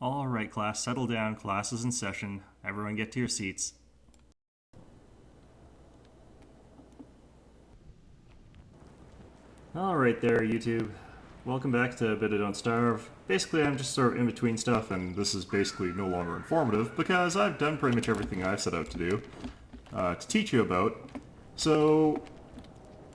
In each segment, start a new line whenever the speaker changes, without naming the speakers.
Alright class, settle down, class is in session. Everyone get to your seats. Alright there, YouTube. Welcome back to Bit of Don't Starve. Basically, I'm just sort of in between stuff, and this is basically no longer informative, because I've done pretty much everything I set out to do, to teach you about. So,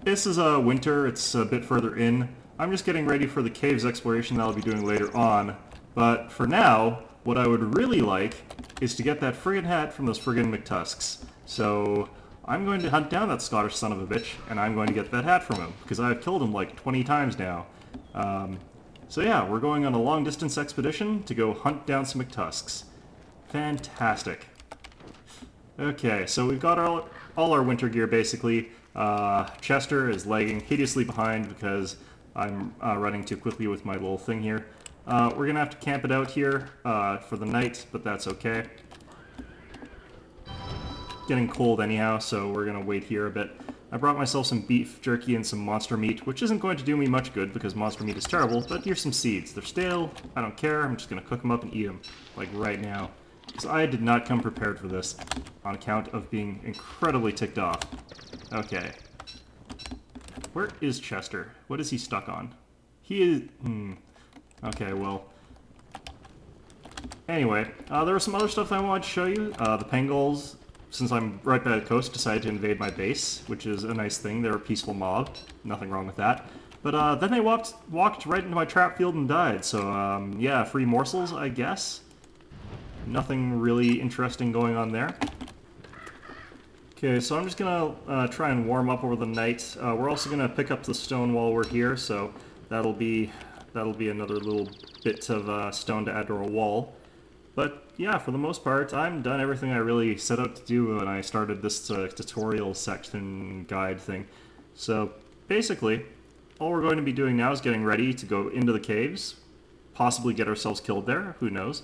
this is winter, it's a bit further in. I'm just getting ready for the caves exploration that I'll be doing later on. But for now, what I would really like is to get that friggin' hat from those friggin' MacTusks. So I'm going to hunt down that Scottish son of a bitch, and I'm going to get that hat from him, because I've killed him like 20 times now. So yeah, we're going on a long-distance expedition to go hunt down some MacTusks. Fantastic. Okay, so we've got all our winter gear, basically. Chester is lagging hideously behind because I'm running too quickly with my little thing here. We're gonna have to camp it out here for the night, but that's okay. Getting cold anyhow, so we're gonna wait here a bit. I brought myself some beef jerky and some monster meat, which isn't going to do me much good because monster meat is terrible, but here's some seeds. They're stale, I don't care, I'm just gonna cook them up and eat them, like right now. Because I did not come prepared for this, on account of being incredibly ticked off. Okay. Where is Chester? What is he stuck on? He is... Okay, well... Anyway, there was some other stuff I wanted to show you. The Pangolls, since I'm right by the coast, decided to invade my base, which is a nice thing. They're a peaceful mob. Nothing wrong with that. But then they walked right into my trap field and died, so yeah, free morsels, I guess. Nothing really interesting going on there. Okay, so I'm just gonna try and warm up over the night. We're also gonna pick up the stone while we're here, so that'll be another little bit of stone to add to our wall. But yeah, for the most part, I'm done everything I really set out to do when I started this tutorial section guide thing. So basically, all we're going to be doing now is getting ready to go into the caves, possibly get ourselves killed there, who knows.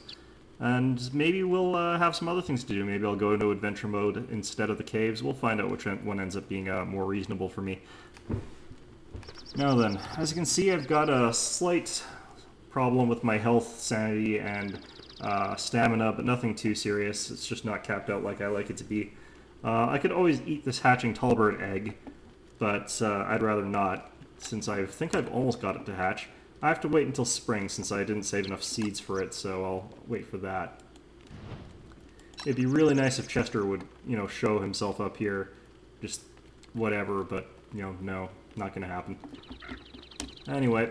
And maybe we'll have some other things to do. Maybe I'll go into adventure mode instead of the caves. We'll find out which one ends up being more reasonable for me. Now then, as you can see, I've got a slight problem with my health, sanity, and stamina, but nothing too serious. It's just not capped out like I like it to be. I could always eat this hatching tallbird egg, but I'd rather not, since I think I've almost got it to hatch. I have to wait until spring since I didn't save enough seeds for it, so I'll wait for that. It'd be really nice if Chester would, you know, show himself up here, just whatever, but, you know, no, not gonna happen. Anyway,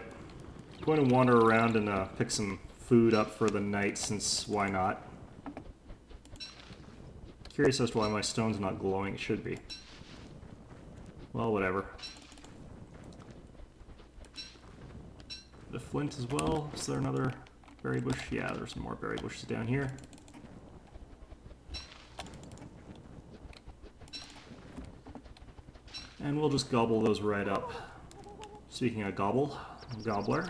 going to wander around and pick some food up for the night, since why not? Curious as to why my stone's not glowing. It should be. Well, whatever. The flint as well. Is there another berry bush? Yeah, there's some more berry bushes down here. And we'll just gobble those right up. Speaking of gobbler.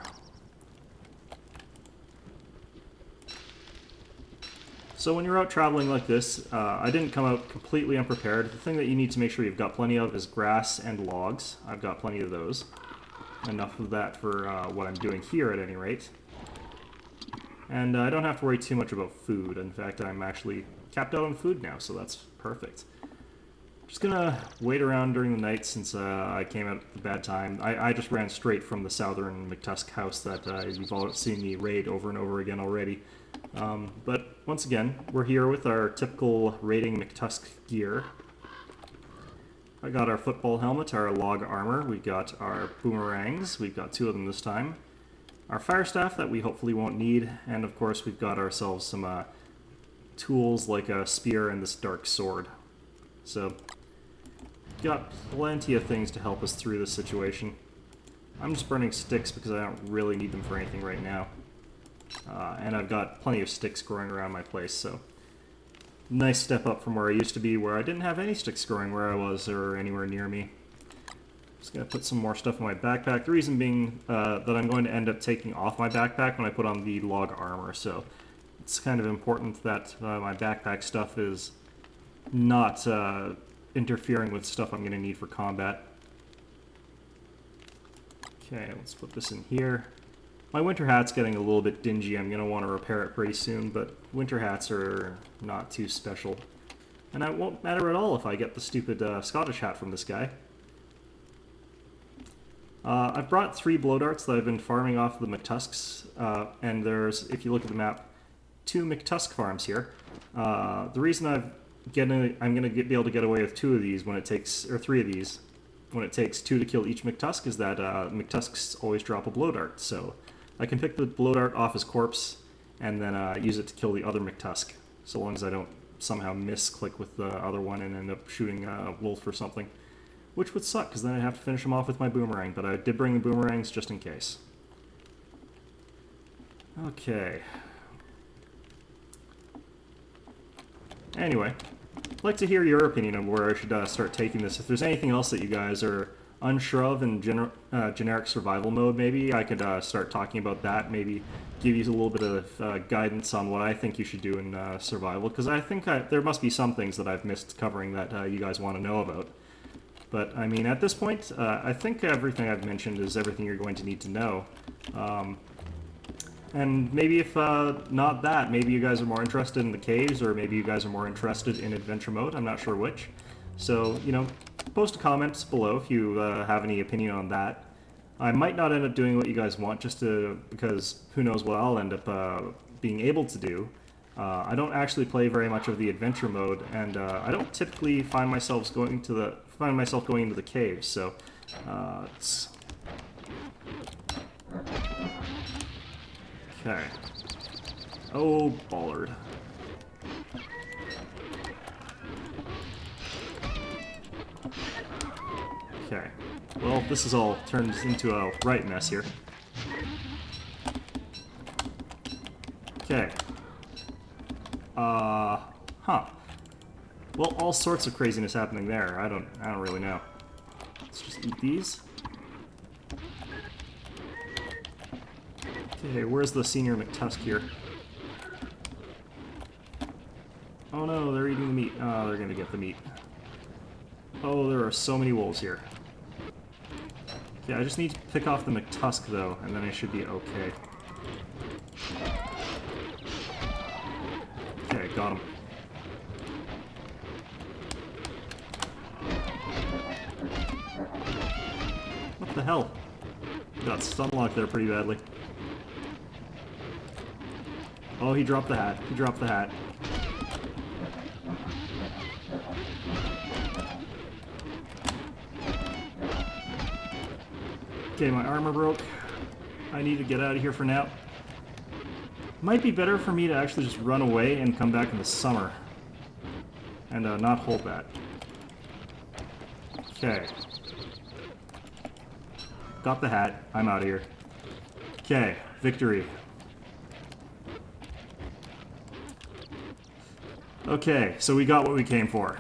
So when you're out traveling like this, I didn't come out completely unprepared. The thing that you need to make sure you've got plenty of is grass and logs. I've got plenty of those. Enough of that for what I'm doing here at any rate. And I don't have to worry too much about food. In fact, I'm actually capped out on food now, so that's perfect. Just gonna wait around during the night since I came out at a bad time. I just ran straight from the southern MacTusk house that you've all seen me raid over and over again already. But once again, we're here with our typical raiding MacTusk gear. I got our football helmet, our log armor, we got our boomerangs, we've got 2 of them this time, our fire staff that we hopefully won't need, and of course we've got ourselves some tools like a spear and this dark sword. So, got plenty of things to help us through this situation. I'm just burning sticks because I don't really need them for anything right now. And I've got plenty of sticks growing around my place, so... Nice step up from where I used to be, where I didn't have any sticks growing where I was or anywhere near me. Just gonna put some more stuff in my backpack. The reason being that I'm going to end up taking off my backpack when I put on the log armor, so it's kind of important that my backpack stuff is not interfering with stuff I'm going to need for combat. Okay, let's put this in here. My winter hat's getting a little bit dingy. I'm going to want to repair it pretty soon, but winter hats are not too special. And it won't matter at all if I get the stupid Scottish hat from this guy. I've brought 3 blow darts that I've been farming off the MacTusks, and there's, if you look at the map, 2 MacTusk farms here. The reason I'm going to be able to get away with 2 of these when it takes, or 3 of these, when it takes 2 to kill each MacTusk is that MacTusks always drop a blow dart, so I can pick the blow dart off his corpse and then use it to kill the other MacTusk, so long as I don't somehow misclick with the other one and end up shooting a wolf or something. Which would suck, because then I'd have to finish him off with my boomerang, but I did bring the boomerangs just in case. Okay. Anyway, I'd like to hear your opinion of where I should start taking this. If there's anything else that you guys are unsure of in generic survival mode, maybe I could start talking about that, maybe give you a little bit of guidance on what I think you should do in survival, because I think there must be some things that I've missed covering that you guys want to know about. But, I mean, at this point, I think everything I've mentioned is everything you're going to need to know. And maybe if not that, maybe you guys are more interested in the caves, or maybe you guys are more interested in adventure mode. I'm not sure which. So, you know, post comments below if you have any opinion on that. I might not end up doing what you guys want, because who knows what I'll end up being able to do. I don't actually play very much of the adventure mode, and I don't typically find myself going into the caves, so it's... Okay. Oh, bollard. Okay. Well, this has all turned into a right mess here. Okay. Huh. Well, all sorts of craziness happening there. I don't really know. Let's just eat these. Okay, where's the senior MacTusk here? Oh no, they're eating the meat. Oh, they're gonna get the meat. Oh, there are so many wolves here. Okay, I just need to pick off the MacTusk though, and then I should be okay. Okay, got him. What the hell? Got stunlocked there pretty badly. Oh, he dropped the hat. He dropped the hat. Okay, my armor broke. I need to get out of here for now. Might be better for me to actually just run away and come back in the summer. And not hold that. Okay. Got the hat. I'm out of here. Okay, victory. Okay, so we got what we came for.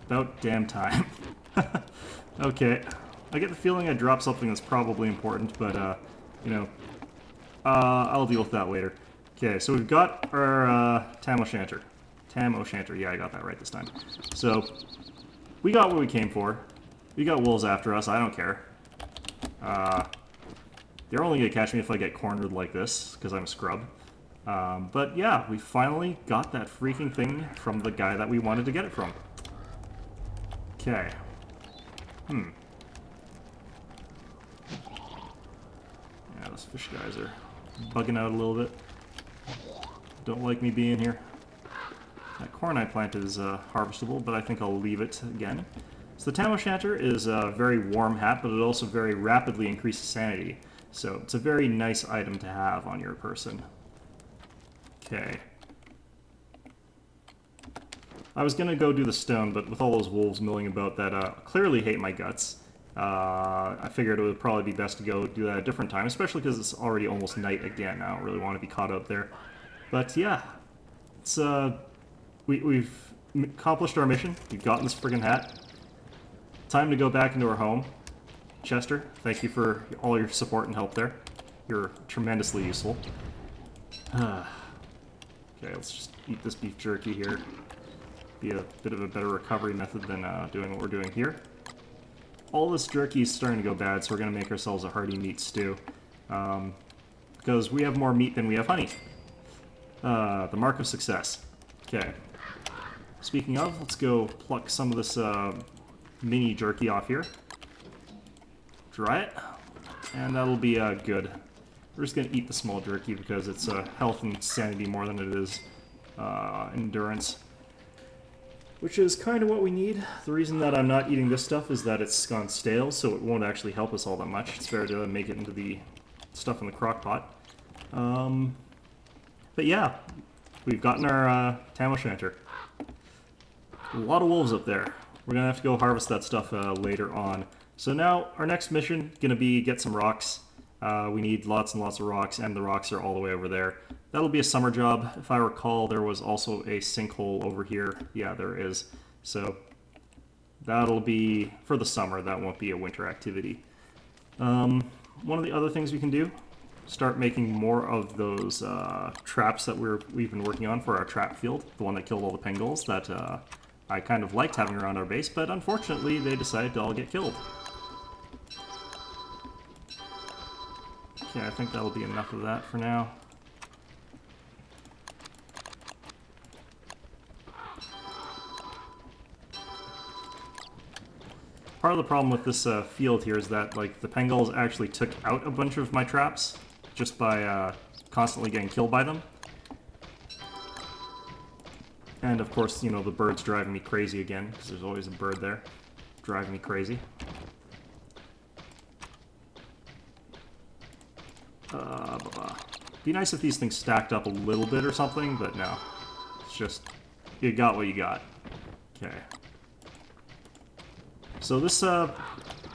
About damn time. Okay. I get the feeling I dropped something that's probably important, but, you know, I'll deal with that later. Okay, so we've got our Tam O'Shanter. Tam O'Shanter, yeah, I got that right this time. So, we got what we came for. We got wolves after us, I don't care. They're only going to catch me if I get cornered like this, because I'm a scrub. But yeah, we finally got that freaking thing from the guy that we wanted to get it from. Okay. Yeah, those fish guys are bugging out a little bit. Don't like me being here. That corn I planted is harvestable, but I think I'll leave it again. So the Tam O'Shanter is a very warm hat, but it also very rapidly increases sanity. So it's a very nice item to have on your person. Okay. I was going to go do the stone, but with all those wolves milling about that clearly hate my guts, I figured it would probably be best to go do that at a different time, especially because it's already almost night again. I don't really want to be caught out there. But yeah, it's we've accomplished our mission. We've gotten this friggin' hat. Time to go back into our home. Chester, thank you for all your support and help there. You're tremendously useful. Okay, let's just eat this beef jerky here. Be a bit of a better recovery method than doing what we're doing here. All this jerky is starting to go bad, so we're going to make ourselves a hearty meat stew. because we have more meat than we have honey. The mark of success. Okay. Speaking of, let's go pluck some of this mini jerky off here. Dry it, and that'll be good. We're just going to eat the small jerky because it's health and sanity more than it is endurance. Which is kind of what we need. The reason that I'm not eating this stuff is that it's gone stale, so it won't actually help us all that much. It's better to make it into the stuff in the crock pot. But yeah, we've gotten our tam o'shanter. A lot of wolves up there. We're going to have to go harvest that stuff later on. So now, our next mission going to be get some rocks. We need lots and lots of rocks, and the rocks are all the way over there. That'll be a summer job. If I recall, there was also a sinkhole over here. Yeah, there is. So that'll be for the summer. That won't be a winter activity. One of the other things we can do, start making more of those traps that we've been working on for our trap field. The one that killed all the pangolins that I kind of liked having around our base, but unfortunately they decided to all get killed. Okay, I think that'll be enough of that for now. Part of the problem with this field here is that, like, the pangolins actually took out a bunch of my traps just by constantly getting killed by them. And of course, you know, the bird's driving me crazy again, because there's always a bird there driving me crazy. Be nice if these things stacked up a little bit or something, but no. It's just, you got what you got. Okay. So this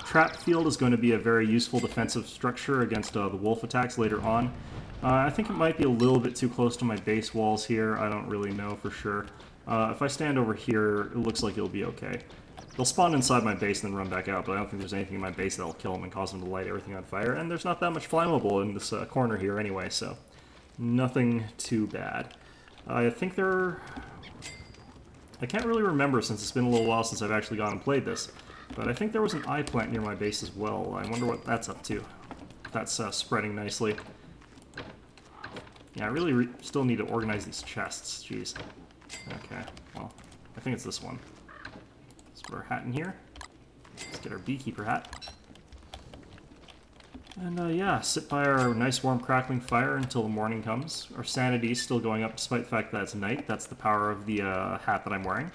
trap field is going to be a very useful defensive structure against the wolf attacks later on. I think it might be a little bit too close to my base walls here. I don't really know for sure. If I stand over here, it looks like it'll be okay. They'll spawn inside my base and then run back out, but I don't think there's anything in my base that'll kill them and cause them to light everything on fire. And there's not that much flammable in this corner here anyway, so nothing too bad. I think there... I can't really remember since it's been a little while since I've actually gone and played this, but I think there was an eye plant near my base as well. I wonder what that's up to. That's spreading nicely. Yeah, I really still need to organize these chests. Jeez. Okay, well, I think it's this one. Let's put our hat in here. Let's get our beekeeper hat. And yeah, sit by our nice warm crackling fire until the morning comes. Our sanity is still going up despite the fact that it's night. That's the power of the hat that I'm wearing.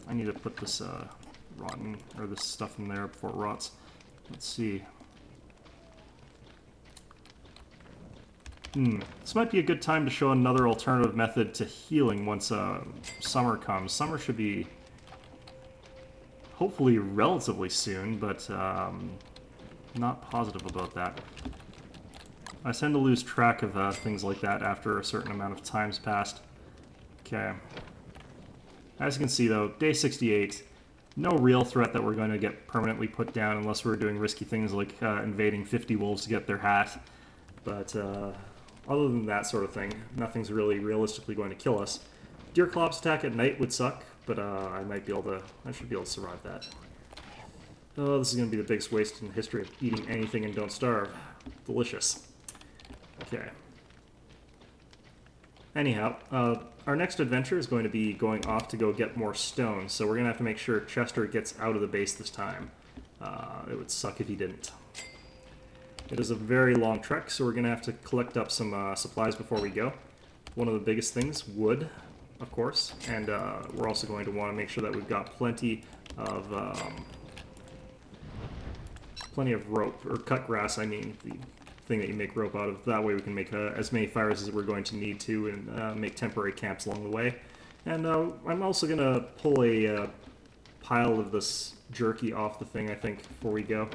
I need to put this rotten, or this stuff in there before it rots. Let's see. This might be a good time to show another alternative method to healing once summer comes. Summer should be hopefully relatively soon, but not positive about that. I tend to lose track of things like that after a certain amount of time's passed. Okay. As you can see though, day 68, no real threat that we're going to get permanently put down unless we're doing risky things like invading 50 wolves to get their hat. But other than that sort of thing, nothing's really realistically going to kill us. Deer clops attack at night would suck, but I should be able to survive that. Oh, this is going to be the biggest waste in the history of eating anything and don't starve. Delicious. Okay. Anyhow, our next adventure is going to be going off to go get more stone, so we're going to have to make sure Chester gets out of the base this time. It would suck if he didn't. It is a very long trek, so we're going to have to collect up some supplies before we go. One of the biggest things, wood, of course, and we're also going to want to make sure that we've got plenty of rope, or cut grass, I mean, the thing that you make rope out of. That way we can make as many fires as we're going to need to and make temporary camps along the way. And I'm also going to pull a pile of this jerky off the thing, I think, before we go.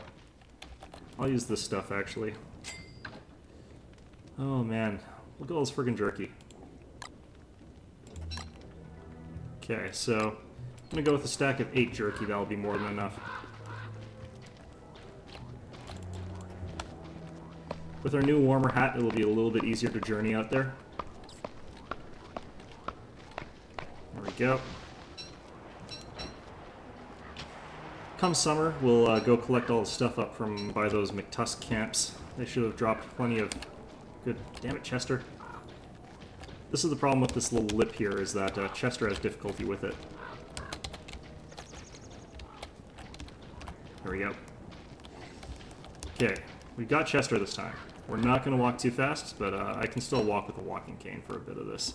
I'll use this stuff, actually. Oh, man. Look at all this friggin' jerky. Okay, so I'm going to go with a stack of 8 jerky. That'll be more than enough. With our new warmer hat, it'll be a little bit easier to journey out there. There we go. Come summer, we'll go collect all the stuff up by those MacTusk camps. They should have dropped plenty of... Good. Damn it, Chester. This is the problem with this little lip here, is that Chester has difficulty with it. There we go. Okay, we got Chester this time. We're not going to walk too fast, but I can still walk with a walking cane for a bit of this.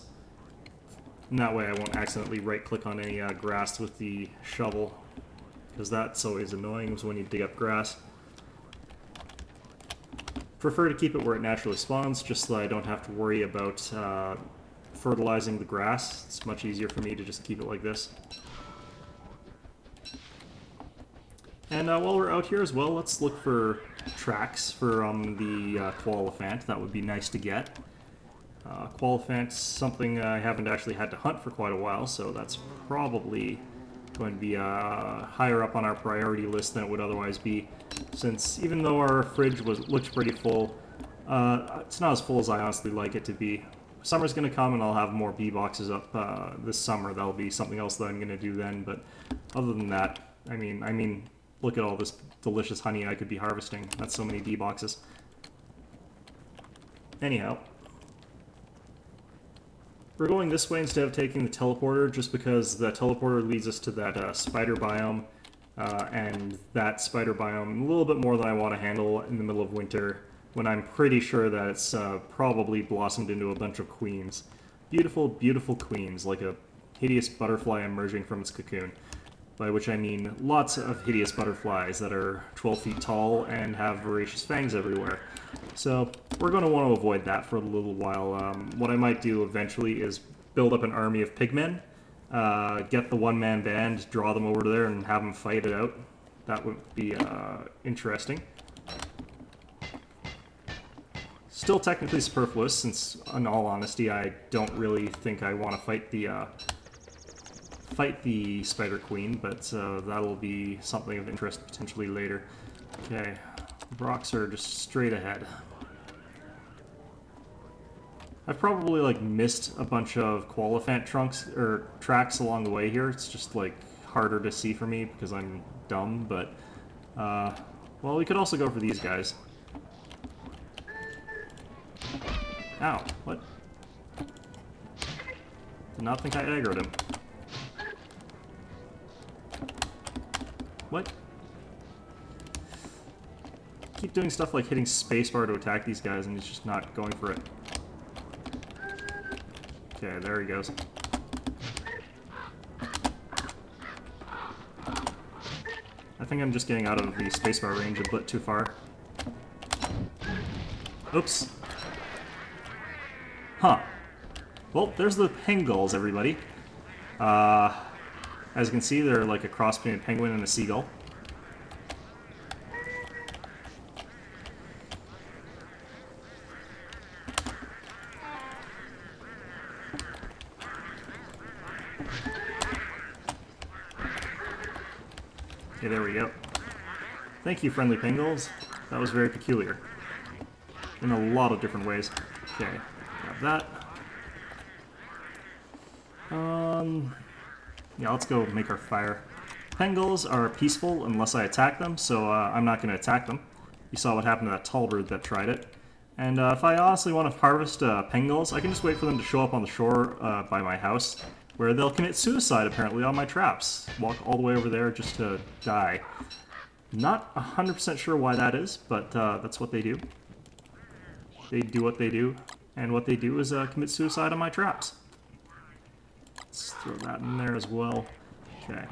And that way I won't accidentally right-click on any grass with the shovel, because that's always annoying when you dig up grass. Prefer to keep it where it naturally spawns, just so I don't have to worry about fertilizing the grass. It's much easier for me to just keep it like this. And while we're out here as well, let's look for tracks for the Qualiphant. That would be nice to get. Qualiphant's something I haven't actually had to hunt for quite a while, so that's probably going to be higher up on our priority list than it would otherwise be, since even though our fridge looked pretty full, it's not as full as I honestly like it to be. Summer's going to come and I'll have more bee boxes up this summer. That'll be something else that I'm going to do then, but other than that, I mean, look at all this delicious honey I could be harvesting. That's so many bee boxes. Anyhow, we're going this way instead of taking the teleporter, just because the teleporter leads us to that spider biome, and that spider biome a little bit more than I want to handle in the middle of winter, when I'm pretty sure that it's probably blossomed into a bunch of queens. Beautiful, beautiful queens, like a hideous butterfly emerging from its cocoon. By which I mean lots of hideous butterflies that are 12 feet tall and have voracious fangs everywhere. So we're going to want to avoid that for a little while. What I might do eventually is build up an army of pigmen, get the one-man band, draw them over there and have them fight it out. That would be interesting. Still technically superfluous, since in all honesty I don't really think I want to fight the Spider Queen, but that'll be something of interest potentially later. Okay, rocks are just straight ahead. I've probably like missed a bunch of Qualiphant tracks along the way here. It's just like harder to see for me because I'm dumb, but well, we could also go for these guys. Ow, what? Did not think I aggroed him. What? Keep doing stuff like hitting spacebar to attack these guys and he's just not going for it. Okay, there he goes. I think I'm just getting out of the spacebar range a bit too far. Oops. Huh. Well, there's the pangolls, everybody. As you can see, they're like a cross between a penguin and a seagull. Okay, there we go. Thank you, friendly pangolls. That was very peculiar. In a lot of different ways. Okay, grab that. Yeah, let's go make our fire. Pangolls are peaceful unless I attack them, so I'm not going to attack them. You saw what happened to that tall bird that tried it. And if I honestly want to harvest pangolls, I can just wait for them to show up on the shore by my house, where they'll commit suicide apparently on my traps. Walk all the way over there just to die. Not 100% sure why that is, but that's what they do. They do what they do, and what they do is commit suicide on my traps. Let's throw that in there as well. Okay.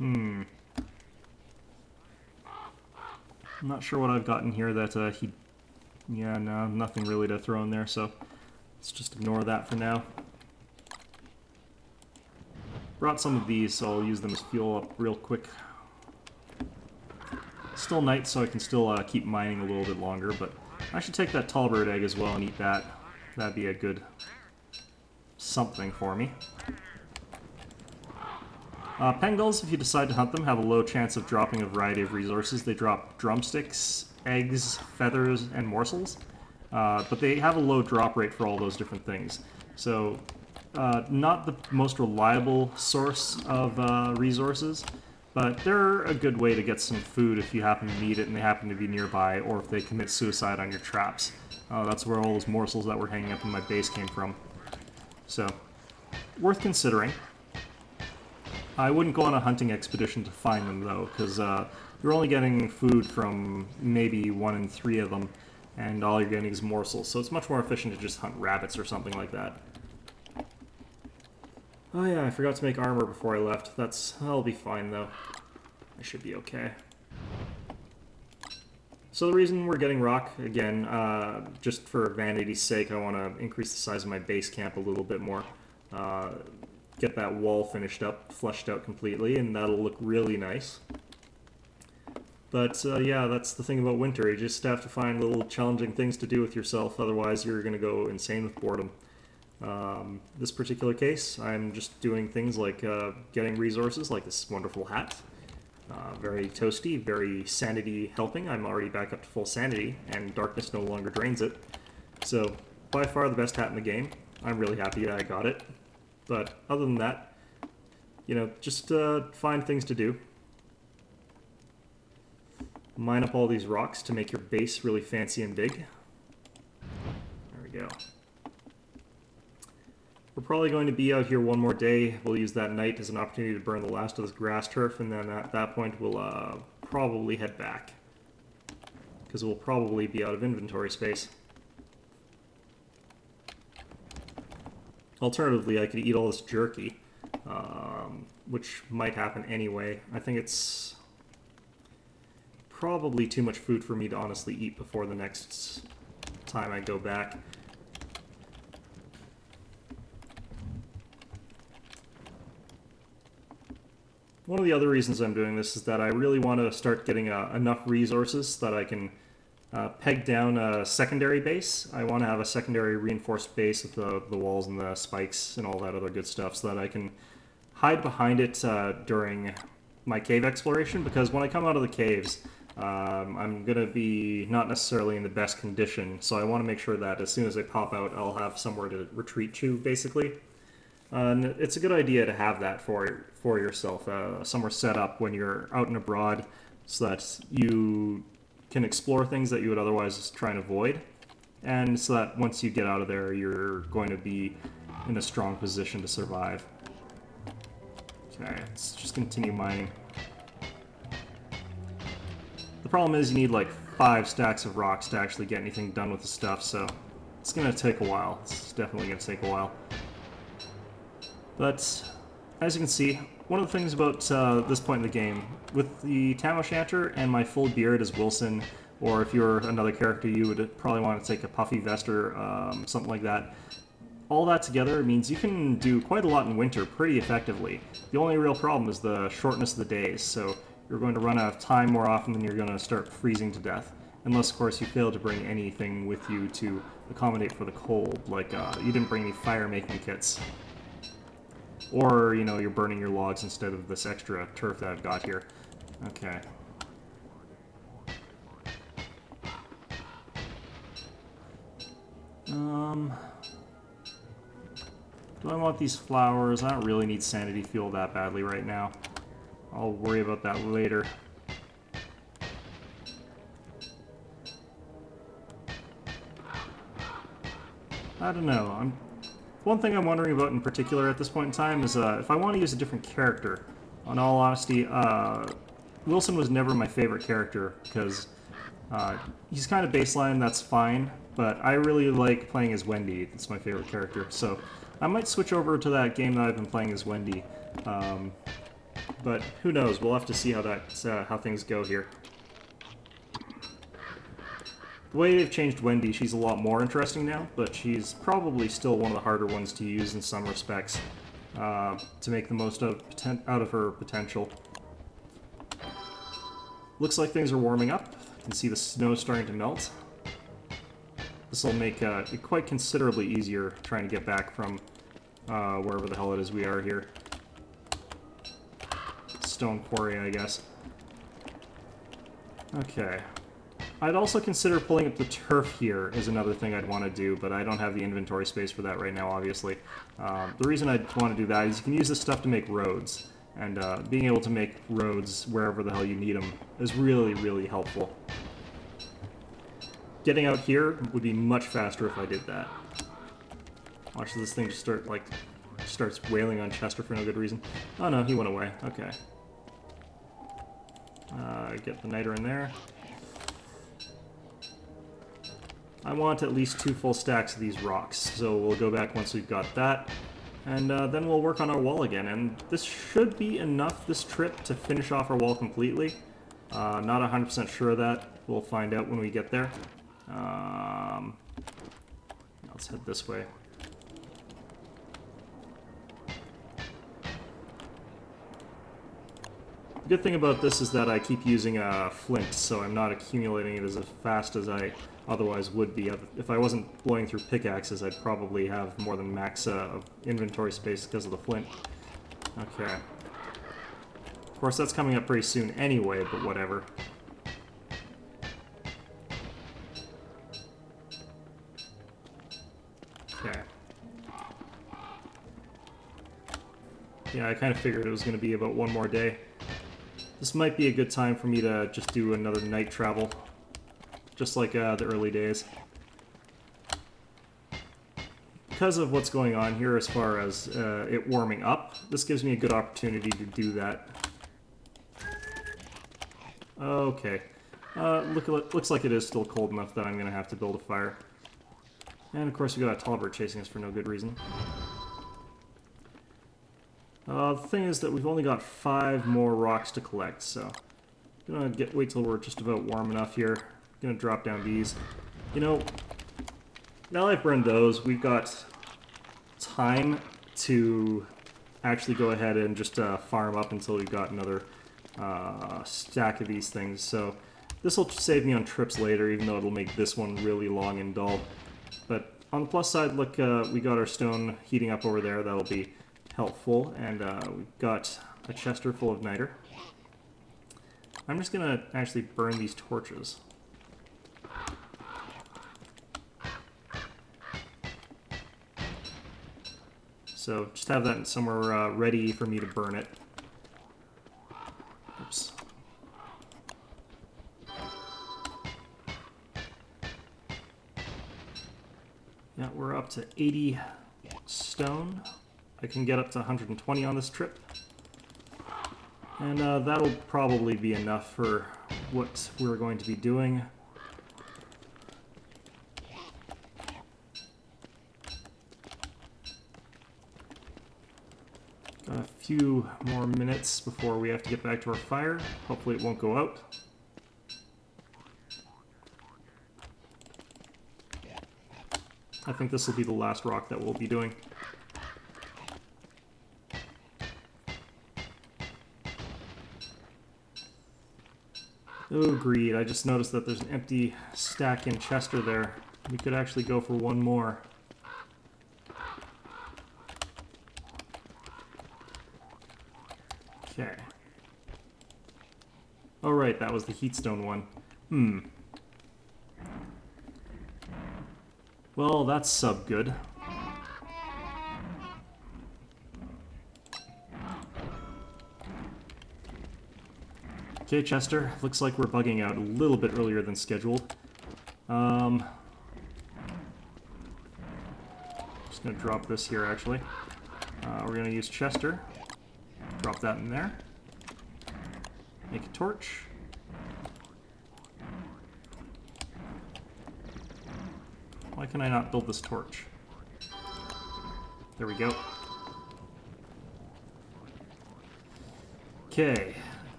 I'm not sure what I've got in here that he... Yeah, no, nothing really to throw in there, so let's just ignore that for now. Brought some of these, so I'll use them as fuel up real quick. Still night, so I can still keep mining a little bit longer, but I should take that tall bird egg as well and eat that. That'd be a good something for me. Pangolls, if you decide to hunt them, have a low chance of dropping a variety of resources. They drop drumsticks, eggs, feathers, and morsels. but they have a low drop rate for all those different things. So not the most reliable source of resources, but they're a good way to get some food if you happen to need it and they happen to be nearby, or if they commit suicide on your traps. That's where all those morsels that were hanging up in my base came from. So, worth considering. I wouldn't go on a hunting expedition to find them, though, because you're only getting food from maybe 1 in 3 of them, and all you're getting is morsels, so it's much more efficient to just hunt rabbits or something like that. Oh yeah, I forgot to make armor before I left. That'll be fine, though. I should be okay. So the reason we're getting rock, again, just for vanity's sake, I want to increase the size of my base camp a little bit more. Get that wall finished up, fleshed out completely, and that'll look really nice. But yeah, that's the thing about winter. You just have to find little challenging things to do with yourself, otherwise you're going to go insane with boredom. This particular case, I'm just doing things like getting resources, like this wonderful hat. Very toasty, very sanity helping. I'm already back up to full sanity, and darkness no longer drains it. So, by far the best hat in the game. I'm really happy that I got it. But other than that, you know, just find things to do. Mine up all these rocks to make your base really fancy and big. There we go. We're probably going to be out here one more day. We'll use that night as an opportunity to burn the last of this grass turf, and then at that point we'll probably head back. Because we'll probably be out of inventory space. Alternatively, I could eat all this jerky, which might happen anyway. I think it's probably too much food for me to honestly eat before the next time I go back. One of the other reasons I'm doing this is that I really want to start getting enough resources so that I can peg down a secondary base. I want to have a secondary reinforced base with the walls and the spikes and all that other good stuff so that I can hide behind it during my cave exploration, because when I come out of the caves, I'm going to be not necessarily in the best condition, so I want to make sure that as soon as I pop out, I'll have somewhere to retreat to, basically. And it's a good idea to have that for yourself, somewhere set up when you're out and abroad, so that you can explore things that you would otherwise try and avoid, and so that once you get out of there, you're going to be in a strong position to survive. Okay, let's just continue mining. The problem is you need like 5 stacks of rocks to actually get anything done with the stuff, so it's going to take a while. It's definitely going to take a while. But, as you can see, one of the things about this point in the game, with the Tam O'Shanter and my full beard as Wilson, or if you're another character, you would probably want to take a puffy vest or something like that. All that together means you can do quite a lot in winter pretty effectively. The only real problem is the shortness of the days, so you're going to run out of time more often than you're going to start freezing to death. Unless, of course, you fail to bring anything with you to accommodate for the cold, like you didn't bring any fire-making kits. Or, you know, you're burning your logs instead of this extra turf that I've got here. Okay. Do I want these flowers? I don't really need sanity fuel that badly right now. I'll worry about that later. I don't know. One thing I'm wondering about in particular at this point in time is if I want to use a different character. In all honesty, Wilson was never my favorite character because he's kind of baseline, that's fine, but I really like playing as Wendy. It's my favorite character, so I might switch over to that game that I've been playing as Wendy. But who knows? We'll have to see how things go here. The way they've changed Wendy, she's a lot more interesting now, but she's probably still one of the harder ones to use in some respects to make the most out of her potential. Looks like things are warming up. You can see the snow starting to melt. This will make it quite considerably easier trying to get back from wherever the hell it is we are here. Stone quarry, I guess. Okay. I'd also consider pulling up the turf here is another thing I'd want to do, but I don't have the inventory space for that right now, obviously. The reason I'd want to do that is you can use this stuff to make roads, and being able to make roads wherever the hell you need them is really, really helpful. Getting out here would be much faster if I did that. Watch this thing just starts wailing on Chester for no good reason. Oh no, he went away. Okay. Get the niter in there. I want at least 2 full stacks of these rocks, so we'll go back once we've got that, and then we'll work on our wall again. And this should be enough this trip to finish off our wall completely. Not 100% sure of that. We'll find out when we get there. Let's head this way. The good thing about this is that I keep using flint, so I'm not accumulating it as fast as I otherwise would be. If I wasn't blowing through pickaxes, I'd probably have more than max inventory space because of the flint. Okay. Of course, that's coming up pretty soon anyway, but whatever. Okay. Yeah, I kind of figured it was going to be about one more day. This might be a good time for me to just do another night travel, just like the early days. Because of what's going on here as far as it warming up, this gives me a good opportunity to do that. Okay. Looks like it is still cold enough that I'm going to have to build a fire. And of course we got a tallbird chasing us for no good reason. The thing is that we've only got 5 more rocks to collect, so I'm gonna wait till we're just about warm enough here. Gonna drop down these. You know, now I've burned those, we've got time to actually go ahead and just farm up until we've got another stack of these things. So this will save me on trips later, even though it'll make this one really long and dull. But on the plus side, look, we got our stone heating up over there. That'll be helpful, and we've got a chester full of niter. I'm just gonna actually burn these torches. So just have that somewhere ready for me to burn it. Oops. Yeah, we're up to 80 stone. I can get up to 120 on this trip. And that'll probably be enough for what we're going to be doing. Got a few more minutes before we have to get back to our fire. Hopefully it won't go out. I think this will be the last rock that we'll be doing. Oh, greed. I just noticed that there's an empty stack in Chester there. We could actually go for one more. Okay. Oh, right, that was the heatstone one. Well, that's sub-good. Okay, Chester, looks like we're bugging out a little bit earlier than scheduled. Just gonna drop this here, actually. We're gonna use Chester. Drop that in there. Make a torch. Why can I not build this torch? There we go. Okay.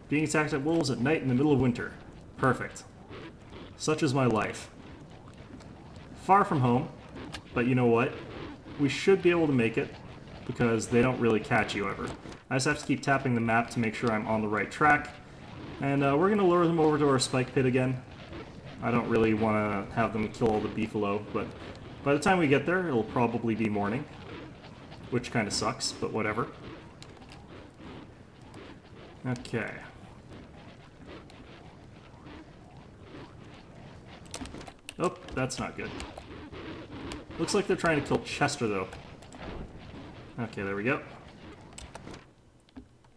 Being attacked at wolves at night in the middle of winter. Perfect. Such is my life. Far from home, but you know what? We should be able to make it, because they don't really catch you ever. I just have to keep tapping the map to make sure I'm on the right track. And we're going to lure them over to our spike pit again. I don't really want to have them kill all the beefalo, but by the time we get there, it'll probably be morning. Which kind of sucks, but whatever. Okay. Oh, that's not good. Looks like they're trying to kill Chester, though. Okay, there we go.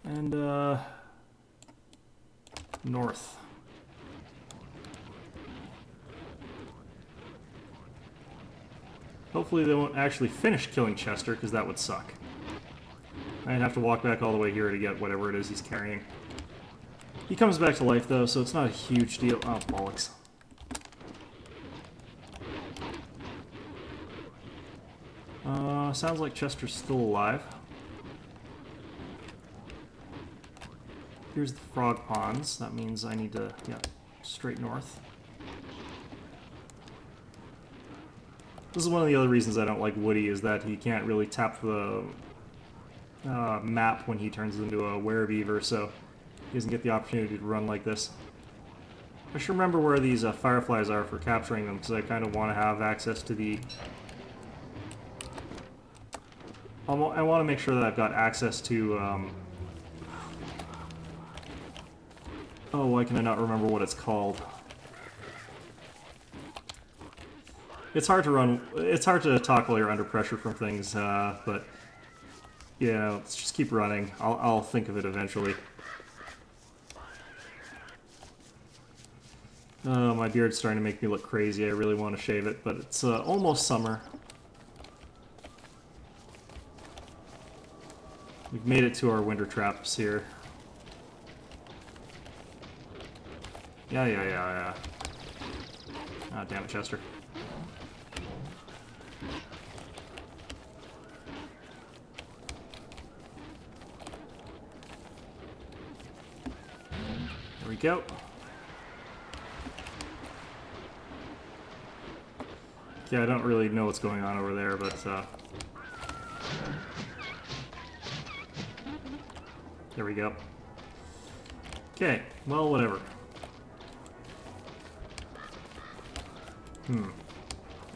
And, north. Hopefully they won't actually finish killing Chester, because that would suck. I'd have to walk back all the way here to get whatever it is he's carrying. He comes back to life, though, so it's not a huge deal. Oh, bollocks. Sounds like Chester's still alive. Here's the frog ponds. That means I need to, yeah, straight north. This is one of the other reasons I don't like Woody, is that he can't really tap the map when he turns into a werebeaver, so he doesn't get the opportunity to run like this. I should remember where these fireflies are for capturing them, because I kind of want to have access to the... I want to make sure that I've got access to... Oh, why can I not remember what it's called? It's hard to run... It's hard to talk while you're under pressure from things, but... You know, let's just keep running. I'll think of it eventually. Oh, my beard's starting to make me look crazy. I really want to shave it, but it's almost summer. We've made it to our winter traps here. Yeah. Ah, damn it, Chester. There we go. Yeah, I don't really know what's going on over there, but there we go. Okay, well, whatever.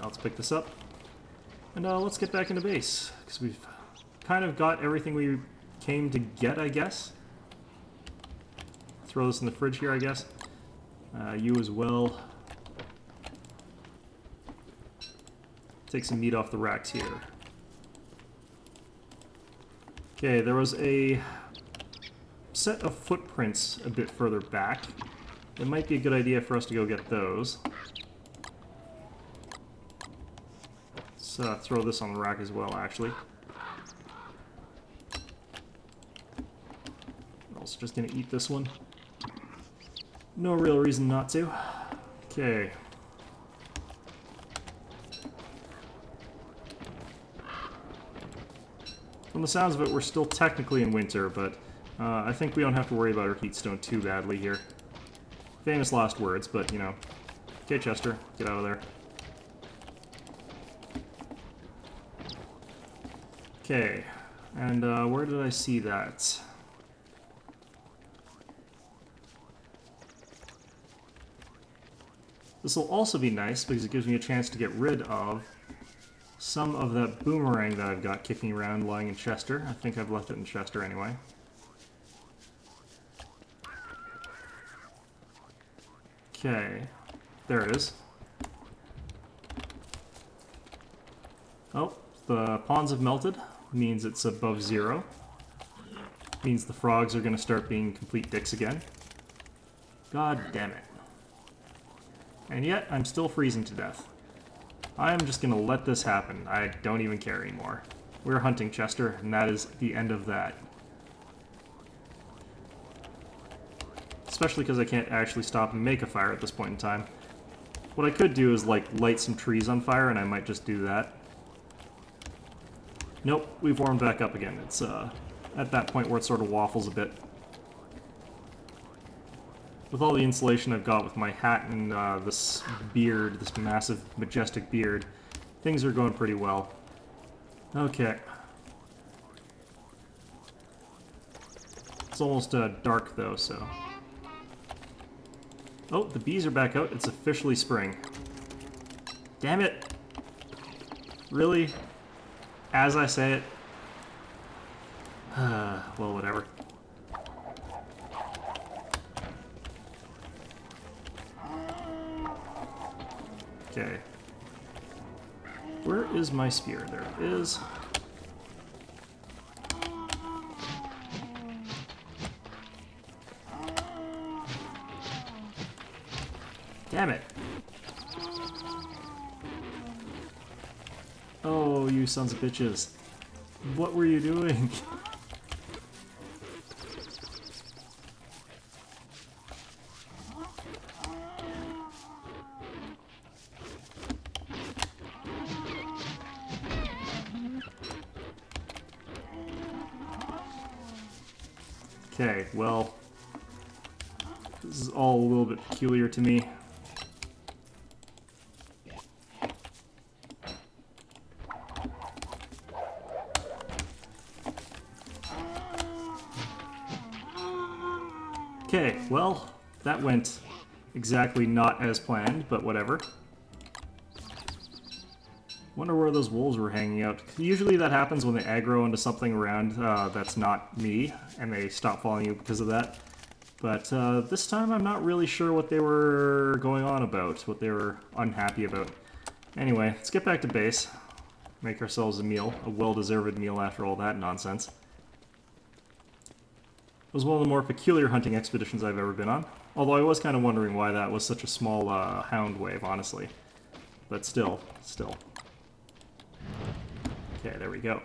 Let's pick this up. And let's get back into base, because we've kind of got everything we came to get, I guess. Throw this in the fridge here, I guess. You as well. Take some meat off the racks here. Okay, there was a set of footprints a bit further back. It might be a good idea for us to go get those. Let's throw this on the rack as well, actually. I'm also just gonna eat this one. No real reason not to. Okay. From the sounds of it, we're still technically in winter, but I think we don't have to worry about our heat stone too badly here. Famous last words, but, you know. Okay, Chester, get out of there. Okay, and where did I see that? This will also be nice because it gives me a chance to get rid of some of that boomerang that I've got kicking around lying in Chester. I think I've left it in Chester anyway. Okay, there it is. Oh, the ponds have melted. Means it's above 0. Means the frogs are going to start being complete dicks again. God damn it. And yet, I'm still freezing to death. I'm just going to let this happen. I don't even care anymore. We're hunting Chester, and that is the end of that. Especially because I can't actually stop and make a fire at this point in time. What I could do is, like, light some trees on fire, and I might just do that. Nope, we've warmed back up again. It's at that point where it sort of waffles a bit. With all the insulation I've got with my hat and this beard, this massive, majestic beard, things are going pretty well. Okay. It's almost dark though, so... Oh, the bees are back out. It's officially spring. Damn it! Really? As I say it? Well, whatever. Okay. Where is my spear? There it is. Damn it. Oh, you sons of bitches. What were you doing? Okay, well, this is all a little bit peculiar to me. Okay, well, that went exactly not as planned, but whatever. Wonder where those wolves were hanging out. Usually that happens when they aggro into something around that's not me, and they stop following you because of that. But this time I'm not really sure what they were going on about, what they were unhappy about. Anyway, let's get back to base. Make ourselves a meal, a well-deserved meal after all that nonsense. It was one of the more peculiar hunting expeditions I've ever been on. Although I was kind of wondering why that was such a small hound wave, honestly. But still. Okay, there we go.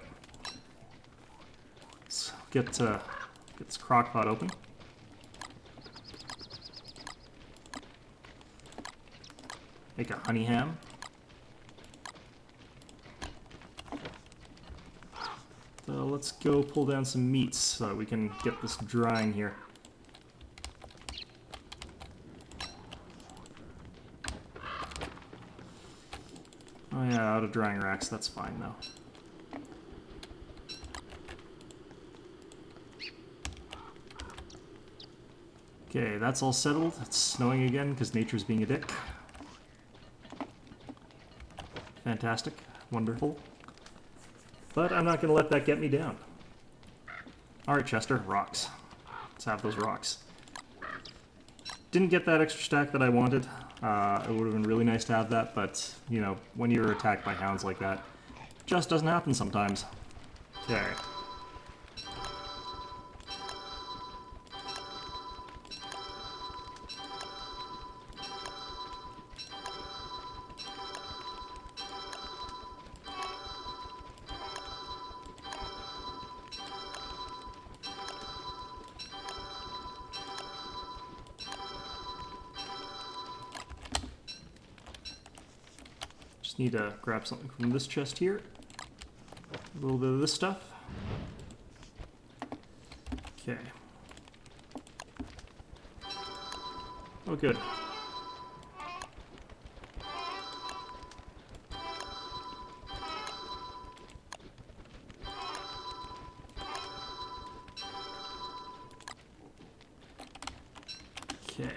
Let's get this crock pot open. Make a honey ham. So let's go pull down some meats so that we can get this drying here. Oh yeah, out of drying racks, that's fine though. Okay, that's all settled. It's snowing again because nature's being a dick. Fantastic. Wonderful. But I'm not going to let that get me down. Alright, Chester, rocks. Let's have those rocks. Didn't get that extra stack that I wanted. It would have been really nice to have that, but, you know, when you're attacked by hounds like that, it just doesn't happen sometimes. Okay. Just need to grab something from this chest here. A little bit of this stuff. Okay. Oh, good. Okay.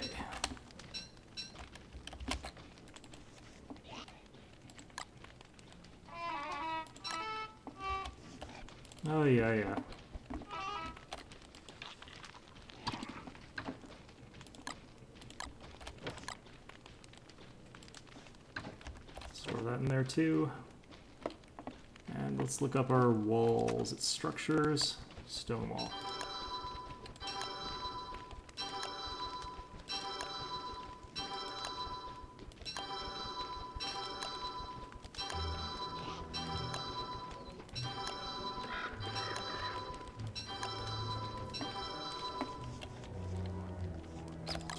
Oh, yeah. Store that in there too. And let's look up our walls. It's structures, stone wall.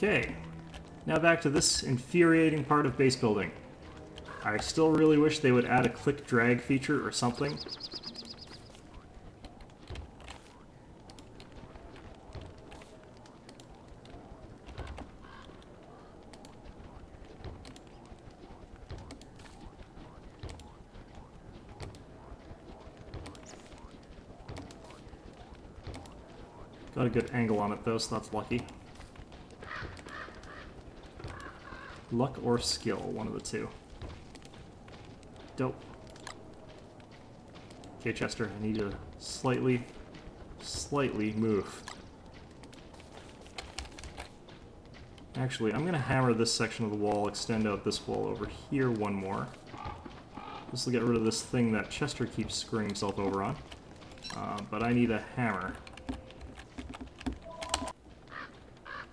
Okay, now back to this infuriating part of base building. I still really wish they would add a click drag feature or something. Got a good angle on it though, so that's lucky. Luck or skill, one of the two. Dope. Okay, Chester, I need to slightly move. Actually, I'm going to hammer this section of the wall, extend out this wall over here one more. This will get rid of this thing that Chester keeps screwing himself over on. But I need a hammer.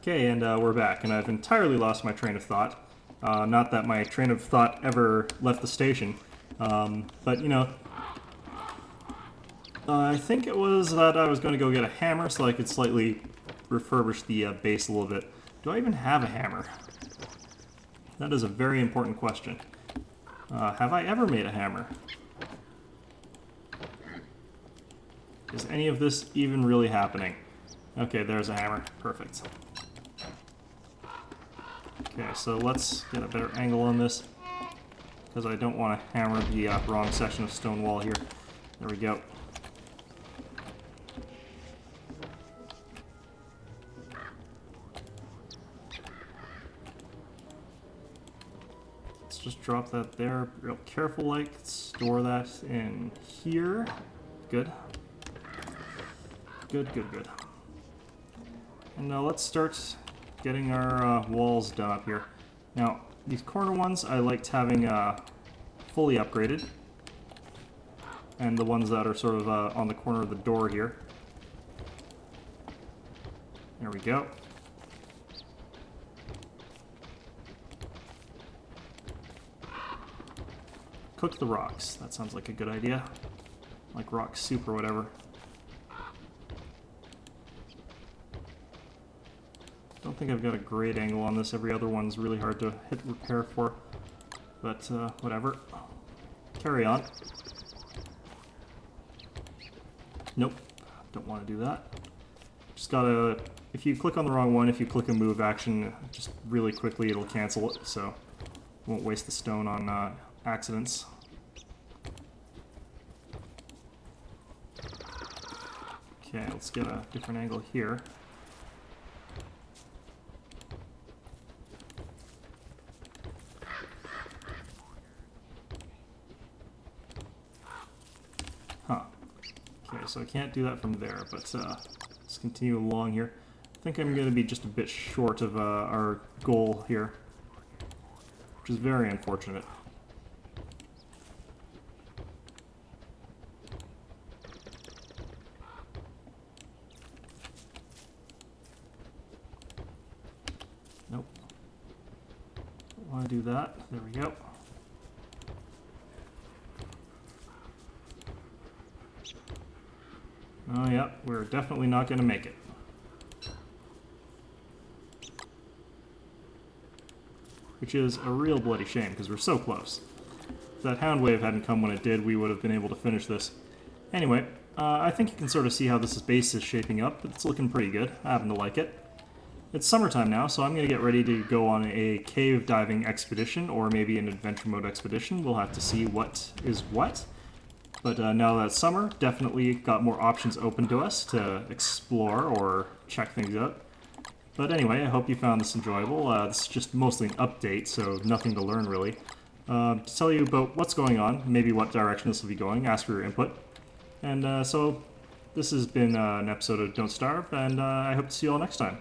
Okay, and we're back, and I've entirely lost my train of thought. Not that my train of thought ever left the station, but, you know, I think it was that I was going to go get a hammer so I could slightly refurbish the base a little bit. Do I even have a hammer? That is a very important question. Have I ever made a hammer? Is any of this even really happening? Okay, there's a hammer. Perfect. Okay, so let's get a better angle on this, because I don't want to hammer the wrong section of stone wall here. There we go. Let's just drop that there, real careful like, store that in here. Good. Good, good, good. And now let's start getting our walls done up here. Now, these corner ones I liked having fully upgraded. And the ones that are sort of on the corner of the door here. There we go. Cook the rocks. That sounds like a good idea. Like rock soup or whatever. Don't think I've got a great angle on this. Every other one's really hard to hit repair for. But whatever. Carry on. Nope. Don't want to do that. Just gotta... If you click on the wrong one, if you click a move action, just really quickly it'll cancel it, so won't waste the stone on accidents. Okay, let's get a different angle here. Huh. Okay, so I can't do that from there, but let's continue along here. I think I'm going to be just a bit short of our goal here, which is very unfortunate. Nope. Don't want to do that. There we go. Oh yeah, we're definitely not going to make it. Which is a real bloody shame, because we're so close. If that hound wave hadn't come when it did, we would have been able to finish this. Anyway, I think you can sort of see how this base is shaping up. It's looking pretty good. I happen to like it. It's summertime now, so I'm going to get ready to go on a cave diving expedition, or maybe an adventure mode expedition. We'll have to see what is what. But now that it's summer, definitely got more options open to us to explore or check things out. But anyway, I hope you found this enjoyable. This is just mostly an update, so nothing to learn really. To tell you about what's going on, maybe what direction this will be going, ask for your input. And so this has been an episode of Don't Starve, and I hope to see you all next time.